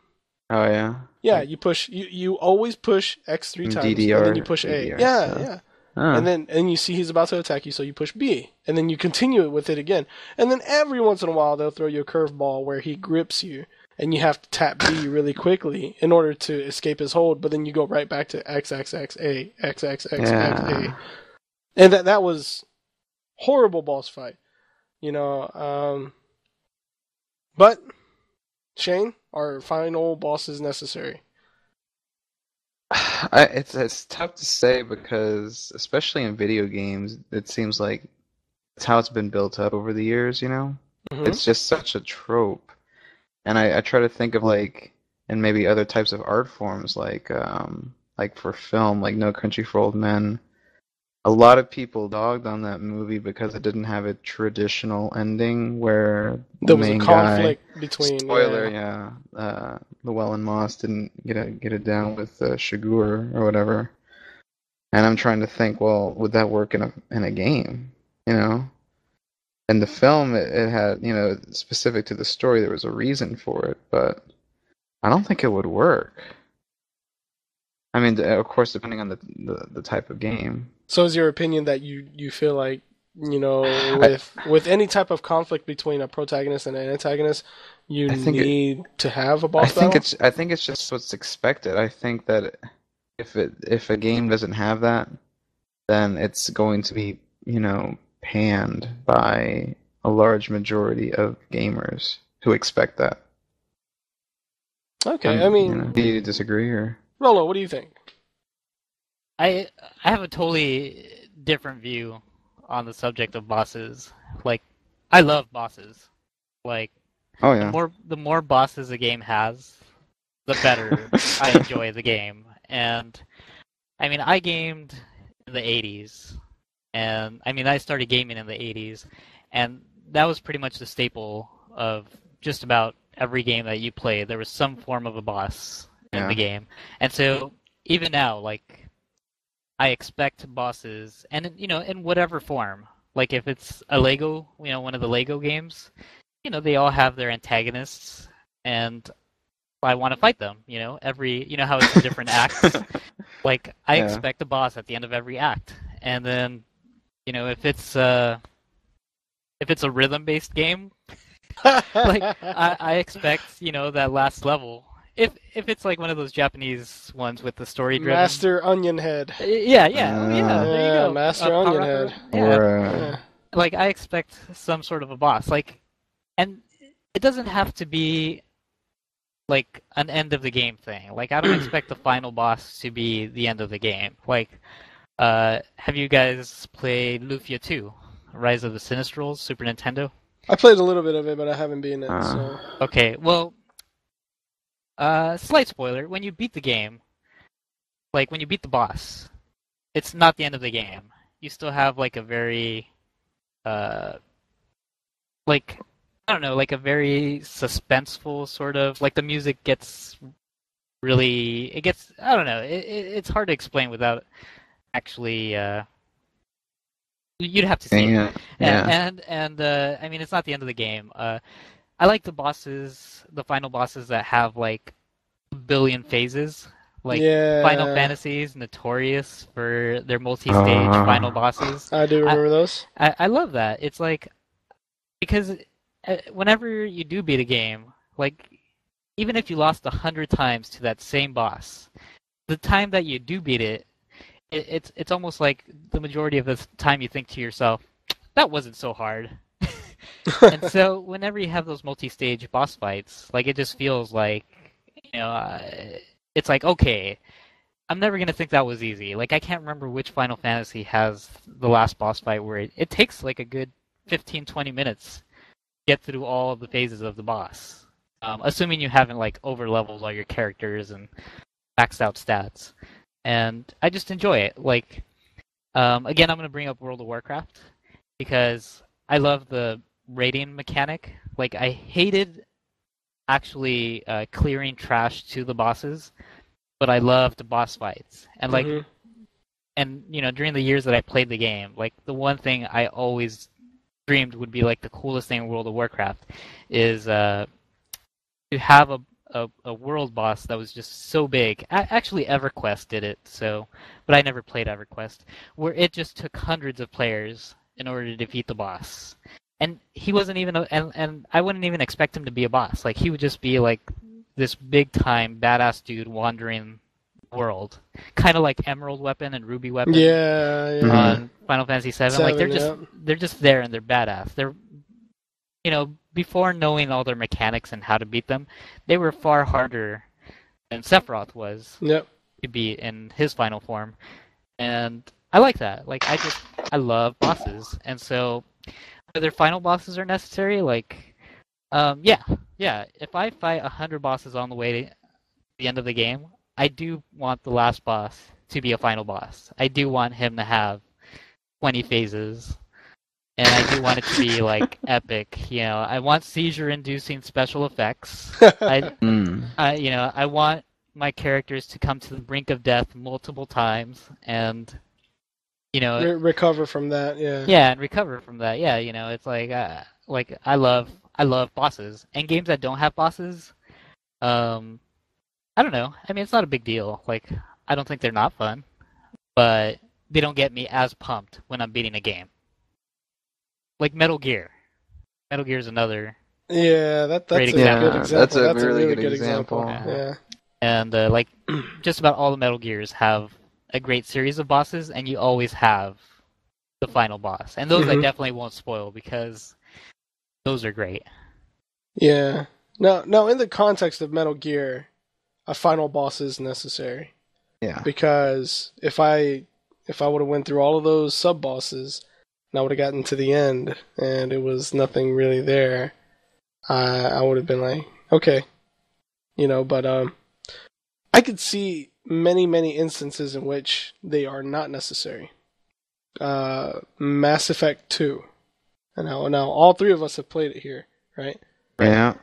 Oh yeah. Yeah, you always push X 3 times, DDR, and then you push A. DDR, Yeah. And you see he's about to attack you, so you push B, and then you continue with it again. And then every once in a while they'll throw you a curveball where he grips you, and you have to tap B really quickly in order to escape his hold. But then you go right back to XXXA, XXXA, and that was horrible boss fight, But Shane, our final boss is necessary. It's tough to say because, especially in video games, it seems like it's how it's been built up over the years. Mm-hmm. It's just such a trope, and I try to think of and maybe other types of art forms, like for film, like No Country for Old Men. A lot of people dogged on that movie because it didn't have a traditional ending where there the was main a conflict guy, between. Spoiler, Llewellyn Moss didn't get it down with Shigur or whatever. And I'm trying to think, well, would that work in a game? In the film, it had, specific to the story, there was a reason for it, but I don't think it would work. I mean, of course, depending on the type of game. So is your opinion that you feel like, with any type of conflict between a protagonist and an antagonist, you need to have a boss battle? I think it's just what's expected. I think that if a game doesn't have that, then it's going to be, panned by a large majority of gamers who expect that. Okay, I mean, do you disagree or? Rolo, what do you think? I have a totally different view on the subject of bosses. Like, I love bosses. Like, oh yeah, the more bosses a game has, the better I enjoy the game. And I mean, I gamed in the 80s, and I mean, I started gaming in the 80s, and that was pretty much the staple of just about every game that you played. There was some form of a boss in the game, and so even now, like, I expect bosses, and in whatever form. Like if it's a Lego, one of the Lego games, they all have their antagonists, and I want to fight them. Every how it's in different acts. Like I expect a boss at the end of every act, and then if it's a rhythm-based game, like I expect that last level. If it's like one of those Japanese ones with the story driven Master Onion Head. Yeah, there you go. Master Onion Head. Yeah. Like I expect some sort of a boss. Like, and it doesn't have to be like an end of the game thing. Like I don't expect the final boss to be the end of the game. Like, have you guys played Lufia 2, Rise of the Sinistrals, Super Nintendo? I played a little bit of it, but I haven't beaten it. So. Okay, well. Slight spoiler, when you beat the game, like when you beat the boss, it's not the end of the game. You still have like a very, like, I don't know, like a very suspenseful sort of, like the music gets really, it gets, I don't know, it's hard to explain without actually, you'd have to see it. Yeah. Yeah. And I mean, it's not the end of the game. I like the bosses, the final bosses that have like a billion phases. Like Final Yeah, Fantasy is notorious for their multi-stage final bosses. I do remember those. I love that. It's like, because whenever you do beat a game, like even if you lost 100 times to that same boss, the time that you do beat it, it's almost like the majority of the time you think to yourself, that wasn't so hard. And so whenever you have those multi-stage boss fights, like it just feels like, you know, it's like, okay, I'm never gonna think that was easy. Like I can't remember which Final Fantasy has the last boss fight where it takes like a good 15, 20 minutes to get through all of the phases of the boss. Assuming you haven't like over leveled all your characters and maxed out stats. And I just enjoy it. Like, again, I'm gonna bring up World of Warcraft because I love the raiding mechanic. Like I hated actually clearing trash to the bosses, but I loved the boss fights. And like, and you know, during the years that I played the game, like the one thing I always dreamed would be like the coolest thing in World of Warcraft is to have a world boss that was just so big. Actually, EverQuest did it, so, but I never played EverQuest, where it just took hundreds of players in order to defeat the boss. And he wasn't even, and I wouldn't even expect him to be a boss. Like, he would just be like this big time badass dude wandering the world. Kind of like Emerald Weapon and Ruby Weapon. Yeah, yeah. On Final Fantasy VII. Like, Yeah. they're just there and they're badass. They're, you know, before knowing all their mechanics and how to beat them, they were far harder than Sephiroth was Yep. to beat in his final form. And I like that. Like, I love bosses. And so, whether final bosses are necessary, like, yeah. If I fight 100 bosses on the way to the end of the game, I do want the last boss to be a final boss. I do want him to have 20 phases. And I do want it to be like epic, you know. I want seizure-inducing special effects. I want my characters to come to the brink of death multiple times, and you know, recover from that. Yeah. yeah, and recover from that. Yeah, you know, it's like I love bosses, and games that don't have bosses. I don't know. I mean, it's not a big deal. Like, I don't think they're not fun, but they don't get me as pumped when I'm beating a game. Like Metal Gear. Metal Gear is another. Yeah, that's a great good example. example. That's a That's really really good good example. Yeah. And like, just about all the Metal Gears have a great series of bosses, and you always have the final boss. And those I definitely won't spoil because those are great. Yeah. Now, in the context of Metal Gear, a final boss is necessary. Yeah. Because if I would have went through all of those sub bosses, and I would have gotten to the end, and it was nothing really there, I would have been like, okay, you know. But I could see many instances in which they are not necessary. Mass Effect 2, and now all three of us have played it here, right? Yeah.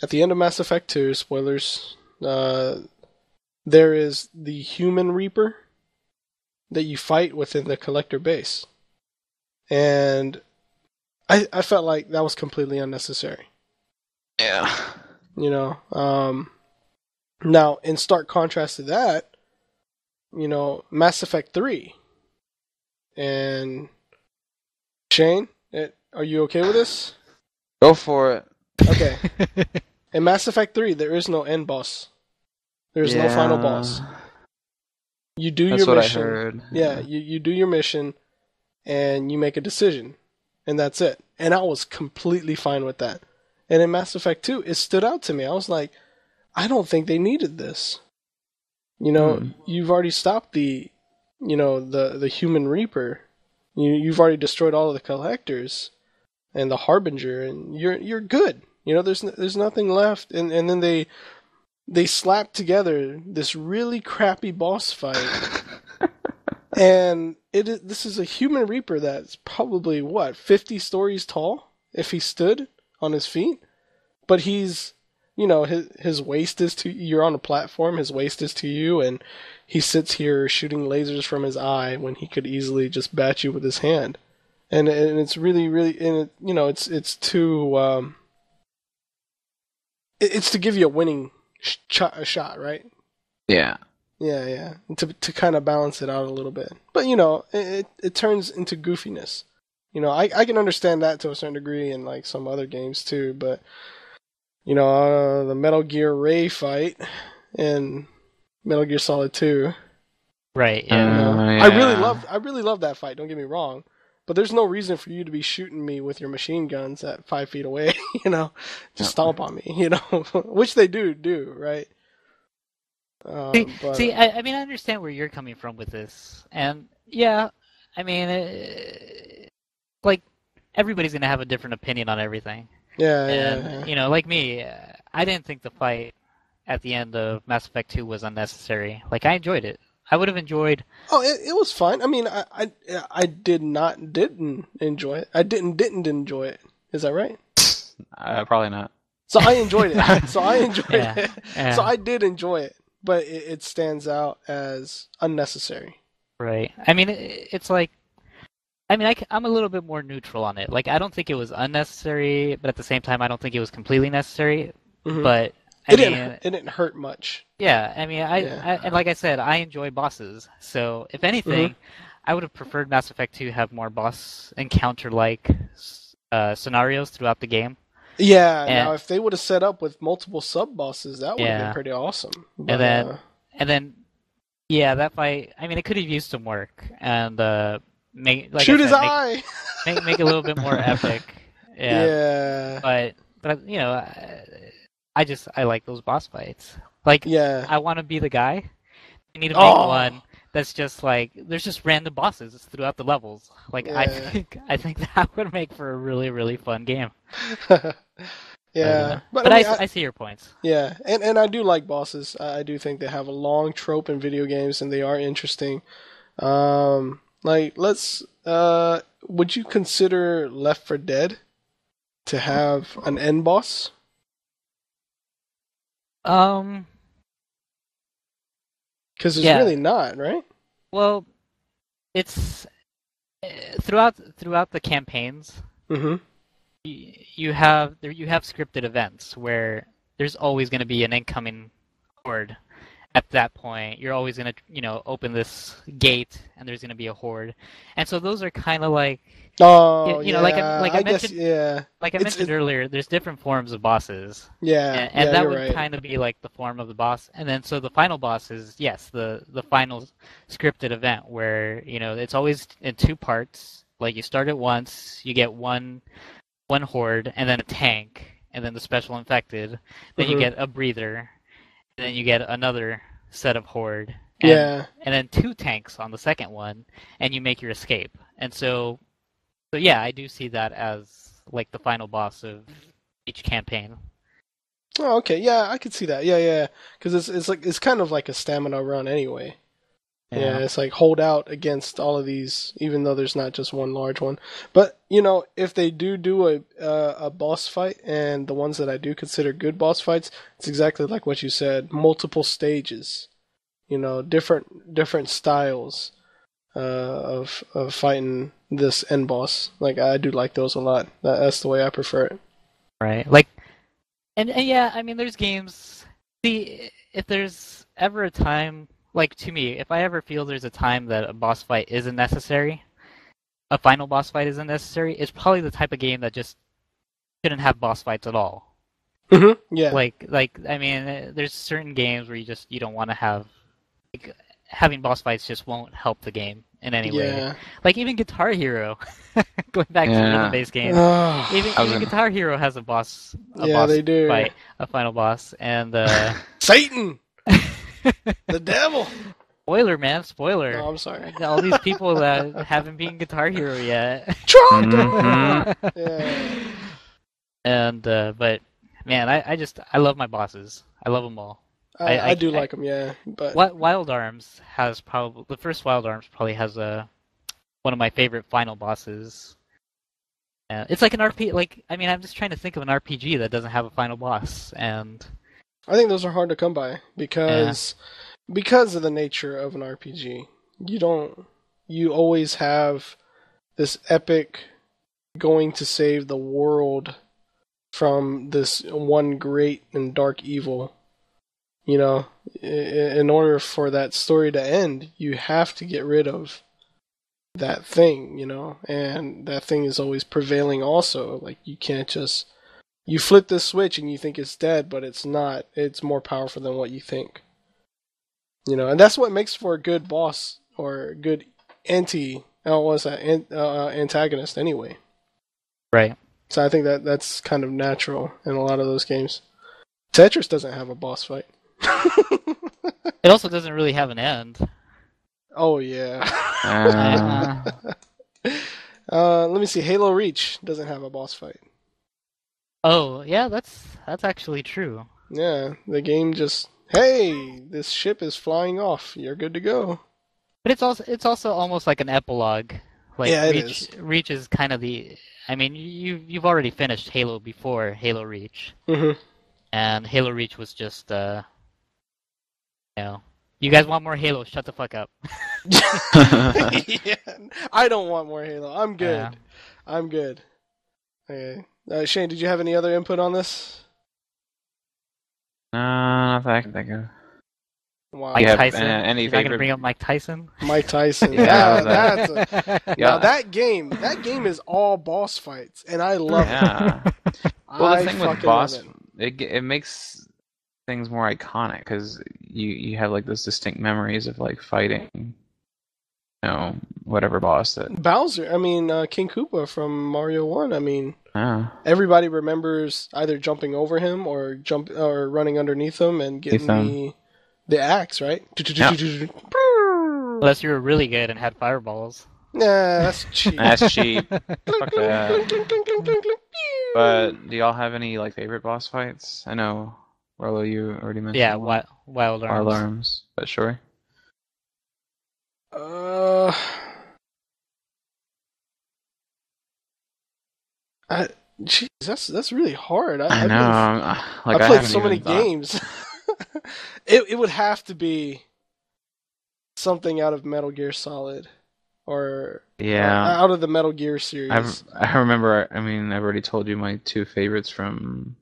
At the end of Mass Effect 2, spoilers, there is the Human Reaper that you fight within the Collector base. And I felt like that was completely unnecessary. Yeah. You know, now in stark contrast to that, you know, Mass Effect 3. And Shane, are you okay with this? Go for it. Okay. In Mass Effect 3, there is no end boss. There is no final boss. You do That's your what mission. I heard. Yeah, you do your mission, and you make a decision, and that's it. And I was completely fine with that. And in Mass Effect 2, it stood out to me. I was like, I don't think they needed this. You know, you've already stopped the Human Reaper. You've already destroyed all of the Collectors and the Harbinger, and you're good. You know, there's nothing left. And then they slapped together this really crappy boss fight. And this is a Human Reaper that's probably, 50 stories tall if he stood on his feet? But he's his waist is to you're on a platform, his waist is to you, and he sits here shooting lasers from his eye when he could easily just bat you with his hand. And it's really, really, and it's to it's to give you a winning shot, right? Yeah. Yeah. To kind of balance it out a little bit. But, it turns into goofiness. I can understand that to a certain degree in, like, some other games, too. But, the Metal Gear Ray fight in Metal Gear Solid 2. Right, yeah. Yeah. I really love that fight, don't get me wrong. But there's no reason for you to be shooting me with your machine guns at 5 feet away, just stomp on me, which they do, right? I understand where you're coming from with this, and yeah, I mean, like everybody's gonna have a different opinion on everything. Yeah. Like me, I didn't think the fight at the end of Mass Effect 2 was unnecessary. Like I enjoyed it. I would have enjoyed. Oh, it was fine. I mean, I didn't enjoy it. I didn't enjoy it. Is that right? Probably not. So I enjoyed it. So I did enjoy it, but it stands out as unnecessary. Right. I mean, it's like, I'm a little bit more neutral on it. Like, I don't think it was unnecessary, but at the same time, I don't think it was completely necessary. Mm-hmm. But it didn't hurt much. Yeah, I mean, and like I said, I enjoy bosses. So if anything, I would have preferred Mass Effect 2 have more boss encounter-like scenarios throughout the game. Yeah, now if they would have set up with multiple sub-bosses, that would have been pretty awesome. But, and then, that fight, I mean, it could have used some work and shoot his eye! Make it a little bit more epic. Yeah. But I like those boss fights. Like, I want to be the guy. I need to make one that's just like there's just random bosses throughout the levels. Like I think that would make for a really, really fun game. Yeah, but I see your points. Yeah, and I do like bosses. I do think they have a long trope in video games, and they are interesting. Like would you consider Left 4 Dead to have an end boss? Because it's really not, right? Well, it's throughout the campaigns. Mm-hmm. You have scripted events where there's always going to be an incoming horde. At that point, you're always going to open this gate, and there's going to be a horde, and so those are kind of like like I mentioned, like I mentioned earlier, there's different forms of bosses. Yeah, and that would kind of be like the form of the boss, and then so the final boss is the final scripted event where it's always in two parts. Like you start it once, you get one horde, and then a tank, and then the special infected, then you get a breather. And then you get another set of horde, and then two tanks on the second one, and you make your escape. And so yeah, I do see that as like the final boss of each campaign. Oh, okay, yeah, I could see that. Yeah, because it's kind of like a stamina run anyway. Yeah, it's like hold out against all of these, even though there's not just one large one. But if they do a boss fight, and the ones that I do consider good boss fights, it's exactly like what you said: multiple stages, different styles of fighting this end boss. Like I do like those a lot. That's the way I prefer it. Right. Like, and yeah, I mean, there's games. See, if there's ever a time. Like, to me, if I ever feel there's a time that a boss fight isn't necessary, a final boss fight isn't necessary, it's probably the type of game that just shouldn't have boss fights at all. Mm-hmm. Yeah. Like I mean, there's certain games where you don't want to have... Like, having boss fights just won't help the game in any way. Like, even Guitar Hero, going back to the rhythm-based game, even Guitar Hero has a boss they do. Fight, a final boss, and... Satan! The devil! Spoiler, man, spoiler. No, I'm sorry. All these people that haven't beaten Guitar Hero yet. Trump! Yeah. And, but, man, I love my bosses. I love them all. I do like them, yeah. But Wild Arms has the first Wild Arms probably has one of my favorite final bosses. It's like an RP. Like, I mean, I'm just trying to think of an RPG that doesn't have a final boss, and I think those are hard to come by because of the nature of an RPG. You always have this epic going to save the world from this one great and dark evil. You know, in order for that story to end, you have to get rid of that thing, you know, and that thing is always prevailing also. Like, you can't just, you flip this switch and you think it's dead, but it's not. It's more powerful than what you think. You know, and that's what makes for a good boss or a good antagonist anyway. right. So I think that's kind of natural in a lot of those games. Tetris doesn't have a boss fight. It also doesn't really have an end. Oh yeah. Let me see. Halo Reach doesn't have a boss fight. Oh yeah, that's actually true. Yeah, the game just, hey, this ship is flying off. You're good to go. But it's also almost like an epilogue. Like, Yeah, it Reach is. Reach is kind of the. I mean, you've already finished Halo before Halo Reach, Mm-hmm. and Halo Reach was just you guys want more Halo? Shut the fuck up. Yeah, I don't want more Halo. I'm good. Yeah. I'm good. Okay. Shane, did you have any other input on this? Not that I can think of. Wow. Mike You have Tyson. any You're not gonna favorite- bring up Mike Tyson? Mike Tyson. Yeah, Now Yeah. that game is all boss fights, and I love it. Yeah. Well, I the thing with fucking boss, love it. it makes things more iconic because you have like those distinct memories of like fighting, you know, whatever boss that. Bowser, I mean, King Koopa from Mario 1, I mean, Yeah. everybody remembers either jumping over him or running underneath him and getting the axe, right? Unless you were really good and had fireballs. Nah, that's cheap. That's cheap. Fuck that. But do y'all have any like favorite boss fights? I know, Rolo, you already mentioned. Yeah, one. Wild Arms. Wild Arms, but sure. Jeez, that's really hard. I know. I played haven't so many even thought- games. It would have to be something out of Metal Gear Solid, or Yeah. out of the Metal Gear series. I remember. I mean, I've already told you my two favorites from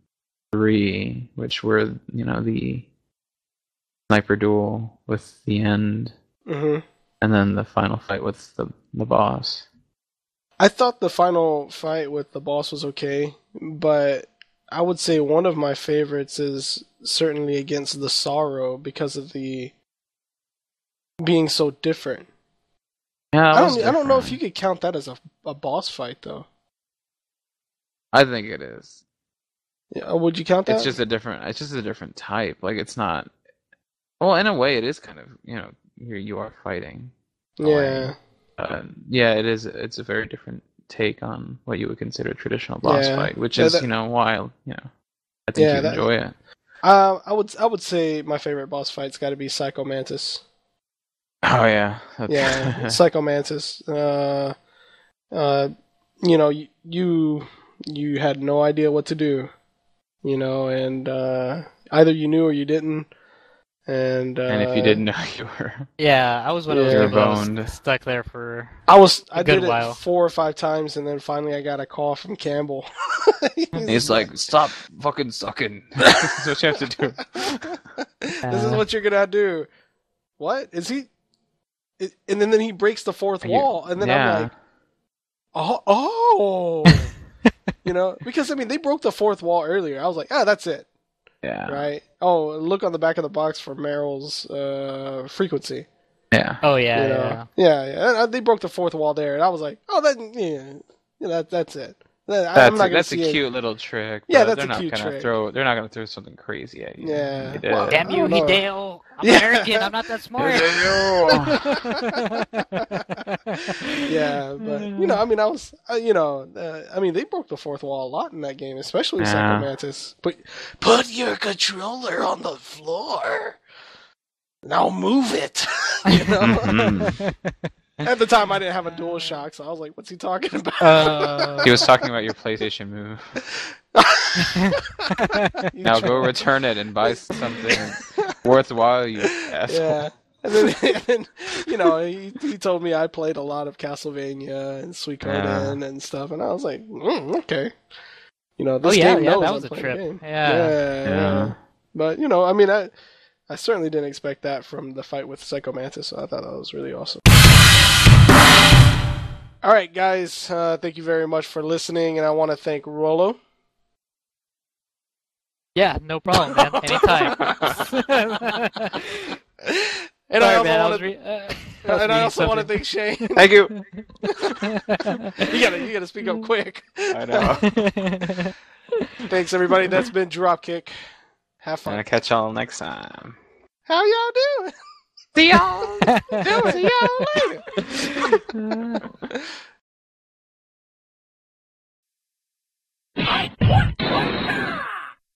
3, which were the sniper duel with the end, Mm-hmm. and then the final fight with the boss. I thought the final fight with the boss was okay, but I would say one of my favorites is certainly against the Sorrow because of the being so different. Yeah, I don't know if you could count that as a boss fight though. I think it is. Yeah, would you count that? It's just a different type. Like it's not. Well, in a way, it is kind of here you are fighting. Yeah. Yeah, it is. It's a very different take on what you would consider a traditional boss fight, which is why I think you enjoy it. I would say my favorite boss fight's got to be Psycho Mantis. Oh yeah. Yeah, Psycho Mantis. You had no idea what to do, and either you knew or you didn't. And if you didn't know, you were. Yeah, I was one of those You were people that was boned. stuck there for I a did good while. it 4 or 5 times, and then finally I got a call from Campbell. He's like, "Stop fucking sucking." This is what you have to do. This is what you're gonna do. What is he? And then he breaks the fourth wall, and then I'm like, oh, because I mean they broke the fourth wall earlier. I was like, that's it. Yeah. Right. Oh, look on the back of the box for Meryl's frequency. Yeah. Oh yeah, yeah. And they broke the fourth wall there, and I was like, oh, that's it. That's a cute little trick. Yeah, but that's a cute trick. They're not gonna throw something crazy at you. Yeah. They did. Well, damn you, I don't know. Hideo! I'm American. I'm not that smart. Yeah, but I mean, I mean, they broke the fourth wall a lot in that game, especially Psycho Mantis. Put your controller on the floor. Now move it. At the time, I didn't have a DualShock, so I was like, "What's he talking about?" He was talking about your PlayStation Move. Now go return it and buy something worthwhile, you asshole. Yeah. And then you know, he told me I played a lot of Castlevania and Suikoden and stuff, and I was like, okay. You know, this game knows that I'm was a playing trip. a game. Yeah. But, you know, I mean, I certainly didn't expect that from the fight with Psycho Mantis, so I thought that was really awesome. All right, guys, thank you very much for listening, and I want to thank Rolo. Yeah, no problem, man. Anytime. And Sorry, I also want to thank Shane. Thank you. You gotta speak up quick. I know. Thanks, everybody. That's been Dropkick. Have fun. I'll catch y'all next time. How y'all doing? See y'all. See y'all later.